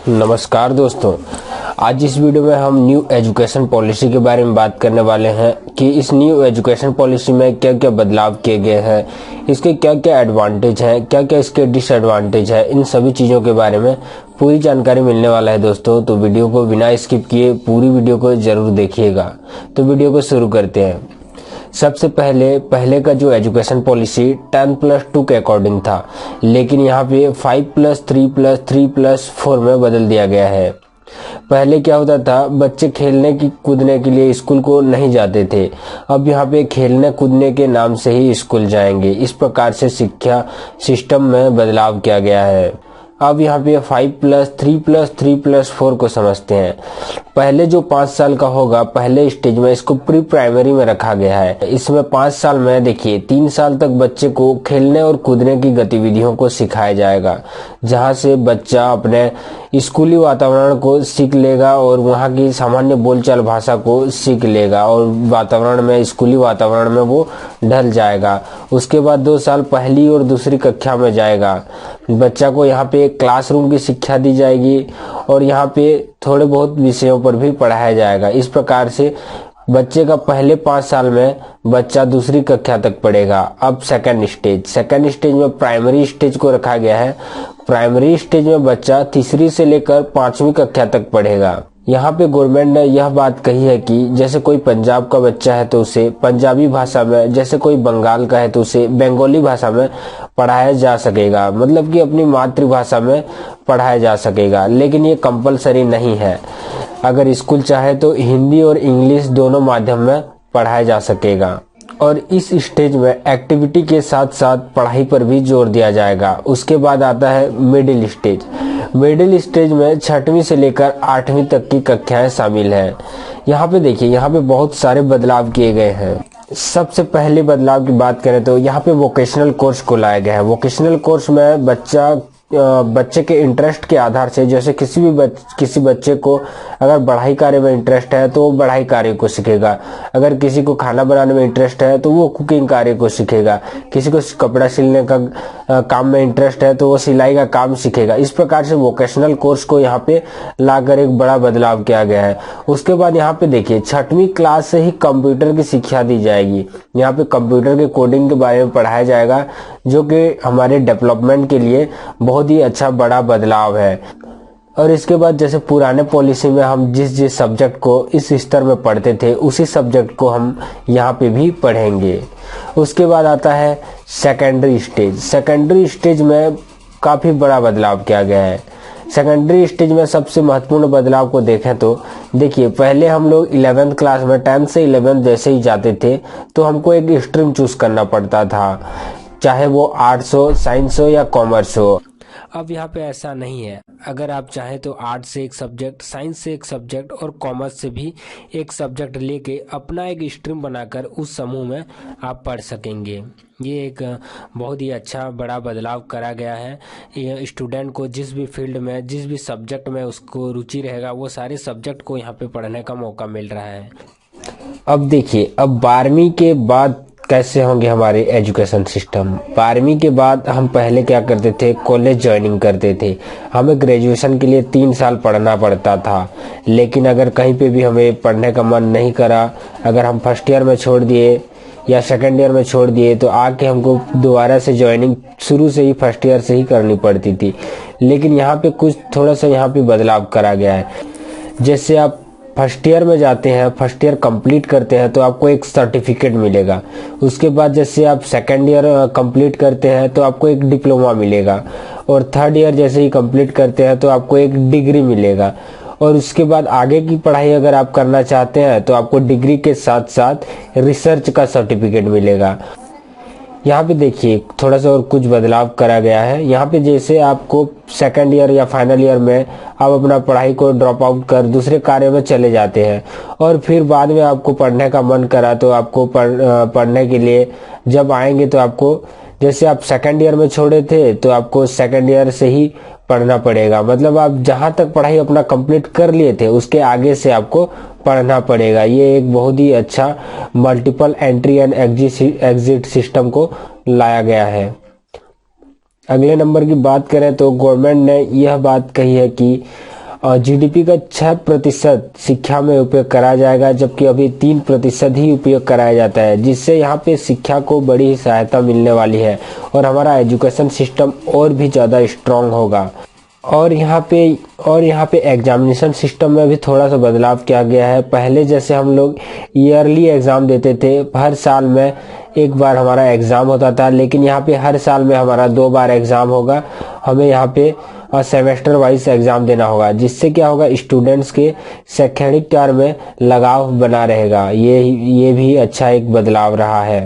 नमस्कार दोस्तों, आज इस वीडियो में हम न्यू एजुकेशन पॉलिसी के बारे में बात करने वाले हैं कि इस न्यू एजुकेशन पॉलिसी में क्या क्या बदलाव किए गए हैं, इसके क्या क्या एडवांटेज हैं, क्या क्या इसके डिसएडवांटेज है। इन सभी चीज़ों के बारे में पूरी जानकारी मिलने वाला है दोस्तों। तो वीडियो को बिना स्किप किए पूरी वीडियो को जरूर देखिएगा। तो वीडियो को शुरू करते हैं। सबसे पहले का जो एजुकेशन पॉलिसी 10+2 के अकॉर्डिंग था, लेकिन यहाँ पे 5+3+3+4 में बदल दिया गया है। पहले क्या होता था, बच्चे खेलने की कूदने के लिए स्कूल को नहीं जाते थे। अब यहाँ पे खेलने कूदने के नाम से ही स्कूल जाएंगे। इस प्रकार से शिक्षा सिस्टम में बदलाव किया गया है। अब यहाँ पे 5+3+3+4 को समझते हैं। पहले जो 5 साल का होगा, पहले स्टेज में इसको प्री प्राइमरी में रखा गया है। इसमें 5 साल में देखिए 3 साल तक बच्चे को खेलने और कूदने की गतिविधियों को सिखाया जाएगा, जहाँ से बच्चा अपने स्कूली वातावरण को सीख लेगा और वहाँ की सामान्य बोलचाल भाषा को सीख लेगा और वातावरण में, स्कूली वातावरण में वो ढल जाएगा। उसके बाद 2 साल पहली और दूसरी कक्षा में जाएगा। बच्चा को यहाँ पे क्लासरूम की शिक्षा दी जाएगी और यहाँ पे थोड़े बहुत विषयों पर भी पढ़ाया जाएगा। इस प्रकार से बच्चे का पहले 5 साल में बच्चा दूसरी कक्षा तक पढ़ेगा। अब सेकंड स्टेज में प्राइमरी स्टेज को रखा गया है। प्राइमरी स्टेज में बच्चा तीसरी से लेकर 5वीं कक्षा तक पढ़ेगा। यहाँ पे गवर्नमेंट ने यह बात कही है कि जैसे कोई पंजाब का बच्चा है तो उसे पंजाबी भाषा में, जैसे कोई बंगाल का है तो उसे बंगाली भाषा में पढ़ाया जा सकेगा, मतलब कि अपनी मातृभाषा में पढ़ाया जा सकेगा। लेकिन ये कंपलसरी नहीं है। अगर स्कूल चाहे तो हिंदी और इंग्लिश दोनों माध्यम में पढ़ाया जा सकेगा। और इस स्टेज में एक्टिविटी के साथ साथ पढ़ाई पर भी जोर दिया जाएगा। उसके बाद आता है मिडिल स्टेज में 6वीं से लेकर 8वीं तक की कक्षाएं शामिल हैं। यहाँ पे देखिए, यहाँ पे बहुत सारे बदलाव किए गए हैं। सबसे पहले बदलाव की बात करें तो यहाँ पे वोकेशनल कोर्स को लाया गया है। वोकेशनल कोर्स में बच्चे के इंटरेस्ट के आधार से, जैसे किसी बच्चे को अगर बढ़ाई कार्य में इंटरेस्ट है तो वो बढ़ाई कार्य को सीखेगा। अगर किसी को खाना बनाने में इंटरेस्ट है तो वो कुकिंग कार्य को सीखेगा। किसी को कपड़ा सिलने का काम में इंटरेस्ट है तो वो सिलाई का काम सीखेगा। इस प्रकार से वोकेशनल कोर्स को यहाँ पे लाकर एक बड़ा बदलाव किया गया है। उसके बाद यहाँ पे देखिए 6वीं क्लास से ही कंप्यूटर की शिक्षा दी जाएगी। यहाँ पे कंप्यूटर के कोडिंग के बारे में पढ़ाया जाएगा, जो कि हमारे डेवलपमेंट के लिए बहुत ही अच्छा बड़ा बदलाव है। और इसके बाद जैसे पुराने पॉलिसी में हम जिस सब्जेक्ट को इस स्तर में पढ़ते थे, उसी सब्जेक्ट को हम यहाँ पे भी पढ़ेंगे। उसके बाद आता है सेकेंडरी स्टेज में काफी बड़ा बदलाव किया गया है। सेकेंडरी स्टेज में सबसे महत्वपूर्ण बदलाव को देखें तो देखिए, पहले हम लोग 11th क्लास में 10 से 11 जैसे ही जाते थे तो हमको एक स्ट्रीम चूज करना पड़ता था, चाहे वो आर्ट्स हो, साइंस हो या कॉमर्स हो। अब यहाँ पे ऐसा नहीं है। अगर आप चाहें तो आर्ट्स से एक सब्जेक्ट, साइंस से एक सब्जेक्ट और कॉमर्स से भी एक सब्जेक्ट लेके अपना एक स्ट्रीम बनाकर उस समूह में आप पढ़ सकेंगे। ये एक बहुत ही अच्छा बड़ा बदलाव करा गया है। ये स्टूडेंट को जिस भी फील्ड में, जिस भी सब्जेक्ट में उसको रुचि रहेगा, वो सारे सब्जेक्ट को यहाँ पे पढ़ने का मौका मिल रहा है। अब देखिए, अब 12वीं के बाद कैसे होंगे हमारे एजुकेशन सिस्टम। 12वीं के बाद हम पहले क्या करते थे, कॉलेज ज्वाइनिंग करते थे। हमें ग्रेजुएशन के लिए 3 साल पढ़ना पड़ता था। लेकिन अगर कहीं पे भी हमें पढ़ने का मन नहीं करा, अगर हम फर्स्ट ईयर में छोड़ दिए या सेकंड ईयर में छोड़ दिए, तो आके हमको दोबारा से ज्वाइनिंग शुरू से ही फर्स्ट ईयर से ही करनी पड़ती थी। लेकिन यहाँ पे कुछ थोड़ा सा यहाँ पे बदलाव करा गया है। जैसे आप फर्स्ट ईयर में जाते हैं, फर्स्ट ईयर कंप्लीट करते हैं तो आपको एक सर्टिफिकेट मिलेगा। उसके बाद जैसे आप सेकंड ईयर कंप्लीट करते हैं तो आपको एक डिप्लोमा मिलेगा, और थर्ड ईयर जैसे ही कंप्लीट करते हैं तो आपको एक डिग्री मिलेगा। और उसके बाद आगे की पढ़ाई अगर आप करना चाहते हैं तो आपको डिग्री के साथ साथ रिसर्च का सर्टिफिकेट मिलेगा। यहाँ पे देखिए थोड़ा सा और कुछ बदलाव करा गया है। यहाँ पे जैसे आपको सेकंड ईयर या फाइनल ईयर में आप अपना पढ़ाई को ड्रॉप आउट कर दूसरे कार्य में चले जाते हैं, और फिर बाद में आपको पढ़ने का मन करा तो आपको पढ़ने के लिए जब आएंगे तो आपको, जैसे आप सेकंड ईयर में छोड़े थे तो आपको सेकंड ईयर से ही पढ़ना पड़ेगा। मतलब आप जहां तक पढ़ाई अपना कंप्लीट कर लिए थे उसके आगे से आपको पढ़ना पड़ेगा। ये एक बहुत ही अच्छा multiple entry and exit system को लाया गया है। अगले नंबर की बात करें तो गवर्नमेंट ने यह बात कही है कि और जीडीपी का 6% शिक्षा में उपयोग करा जाएगा, जबकि अभी 3% ही उपयोग कराया जाता है, जिससे यहाँ पे शिक्षा को बड़ी सहायता मिलने वाली है और हमारा एजुकेशन सिस्टम और भी ज़्यादा स्ट्रांग होगा। और यहाँ पे एग्जामिनेशन सिस्टम में भी थोड़ा सा बदलाव किया गया है। पहले जैसे हम लोग ईयरली एग्ज़ाम देते थे, हर साल में एक बार हमारा एग्ज़ाम होता था, लेकिन यहाँ पे हर साल में हमारा 2 बार एग्ज़ाम होगा। हमें यहाँ पे सेमेस्टर वाइज एग्ज़ाम देना होगा, जिससे क्या होगा, स्टूडेंट्स के शैक्षणिक कार्य में लगाव बना रहेगा। ये भी अच्छा एक बदलाव रहा है।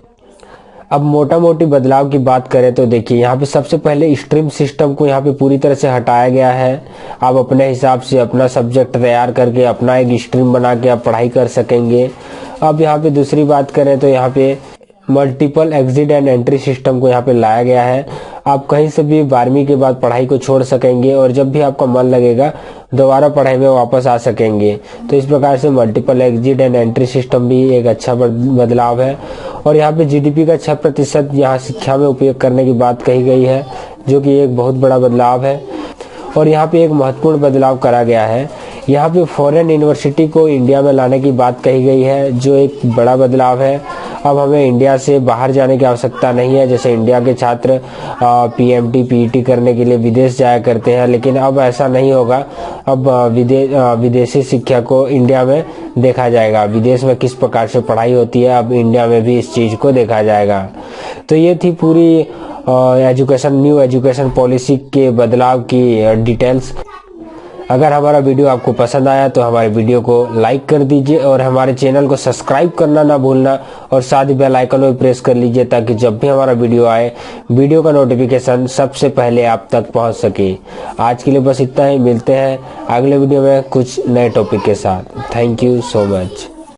अब मोटा मोटी बदलाव की बात करें तो देखिए, यहाँ पे सबसे पहले स्ट्रीम सिस्टम को यहाँ पे पूरी तरह से हटाया गया है। आप अपने हिसाब से अपना सब्जेक्ट तैयार करके अपना एक स्ट्रीम बना के आप पढ़ाई कर सकेंगे। अब यहाँ पे दूसरी बात करें तो यहाँ पे multiple exit and entry system को यहाँ पे लाया गया है। आप कहीं से भी 12वीं के बाद पढ़ाई को छोड़ सकेंगे और जब भी आपका मन लगेगा दोबारा पढ़ाई में वापस आ सकेंगे। तो इस प्रकार से multiple exit and entry system भी एक अच्छा बदलाव है। और यहाँ पे जीडीपी का 6% यहाँ शिक्षा में उपयोग करने की बात कही गई है, जो कि एक बहुत बड़ा बदलाव है। और यहाँ पे एक महत्वपूर्ण बदलाव करा गया है, यहाँ पे फॉरेन यूनिवर्सिटी को इंडिया में लाने की बात कही गई है, जो एक बड़ा बदलाव है। अब हमें इंडिया से बाहर जाने की आवश्यकता नहीं है। जैसे इंडिया के छात्र पीएमटी पीईटी करने के लिए विदेश जाया करते हैं, लेकिन अब ऐसा नहीं होगा। अब विदेशी शिक्षा को इंडिया में देखा जाएगा। विदेश में किस प्रकार से पढ़ाई होती है, अब इंडिया में भी इस चीज़ को देखा जाएगा। तो ये थी पूरी न्यू एजुकेशन पॉलिसी के बदलाव की डिटेल्स। अगर हमारा वीडियो आपको पसंद आया तो हमारे वीडियो को लाइक कर दीजिए और हमारे चैनल को सब्सक्राइब करना ना भूलना, और साथ ही बेल आइकन को प्रेस कर लीजिए, ताकि जब भी हमारा वीडियो आए, वीडियो का नोटिफिकेशन सबसे पहले आप तक पहुंच सके। आज के लिए बस इतना ही। मिलते हैं अगले वीडियो में कुछ नए टॉपिक के साथ। Thank you so much.